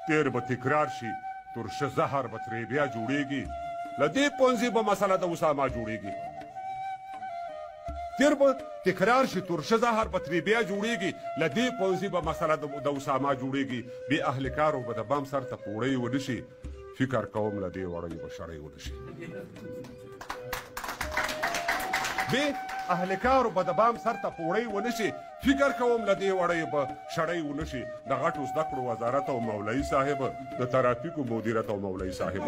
تیر به تکرار شي ترشه زهر به ترې بیا جوړېږي له دې پونځي به مسله د اسامه جوړېږي تیر به تکرار شي ترشه زهر به ترې بیا جوړېږي له دې پونځي به مسله د اسامه جوړېږي بې اهل کارو به د بام سر ته پوړی ونه شي فکر کوم له دې وړۍ به شړۍ ونه شي بې اهل کارو به د بام سر ته پوړی ونه شي فکر کوم له دې وړۍ به شړۍ ونه شي د غټو زده کړو وزارت او مولوي صاحب د ترافیکو مدیریت او مولوي صاحب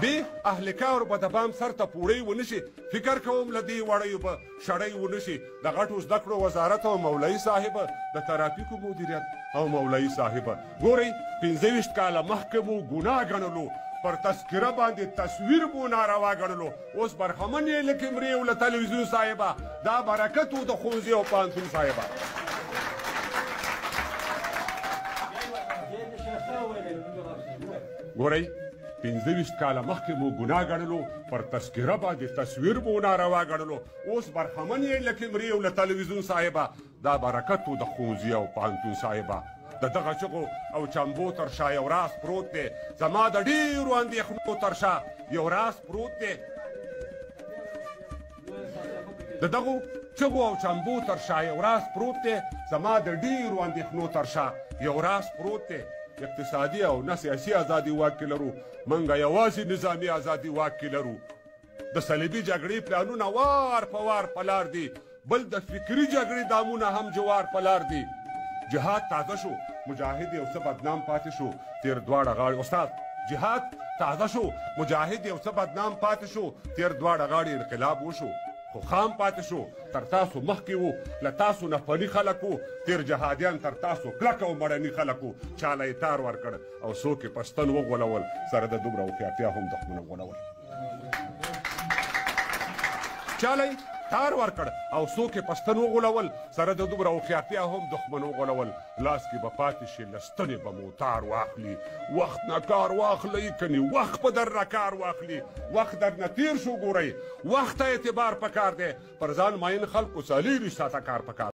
بې اهل کارو به د بام سر ته پوړی ونه شي فکر کوم له دې وړۍ به شړۍ ونه شي د غټو زده کړو وزارت او مولوي صاحب د ترافیکو مدیریت او مولوي صاحب ګورئ 25 کاله مخکې مو ګناه ګڼلو پر تذکره باندې تصویر مو ناروا ګڼلو اوس برخمن یې لکه مرې له تلویزیون صاحبه دا برکت و د ښوونځي او پوهنتون صاحبه ګورئ 25 کاله مخکې مو ګناه ګڼلو پر تذکره باندې تصویر مو ناروا ګڼلو اوس برخمن یې لکه مرې له تلویزیون صاحبه دا برکت و د ښوونځي او پوهنتون صاحبه د دغه چغو او چمبو تر شا یو راز پروت دی زما د ډېرو اندېښنو تر شا یو راز پروت دی د دغو چغو او چمبو تر شا یو راز پروت دی زما د ډېرو اندېښنو تر شا یو راز پروت دی اقتصادي او نه سیاسي ازادي واک کې لرو موږ یوازې نظامي ازادي واک کې لرو د صلیبي جګړې پلانونه وار په وار په لار دي بل د فکري جګړې دامونه هم جوار په لار دي جهاد تازه شو مجاهد یو څه بدنام پاتې شو تیر دواړه غاړې استاد جهاد تازه شو مجاهد یو څه بدنام پاتې شو تیر دواړه غاړې انقلاب وشو خو خام پاتې شو تر تاسو مخکې وو له تاسو نه فني خلک وو تیر جهادیان تر تاسو کلک او مړني خلک وو چاله یې تار ورکړ او څوک یې پښتن وغولول سره د دومره هوښیارتیا هم دښمنه غولول چاله یې تار ورکړ او څوک یې پښتن وغولول سره د دومره هوښیارتیا هم دښمن وغولول لاس کې به پاتې شي له ستنې به مو تار واخلي وخت نه کار واخلئ کنې وخت به در نه کار واخلي وخت در نه تیر شو ګورئ وخت ته اعتبار پکار دی پر ځان ماین خلکو څلېرویشت ساعته کار پکار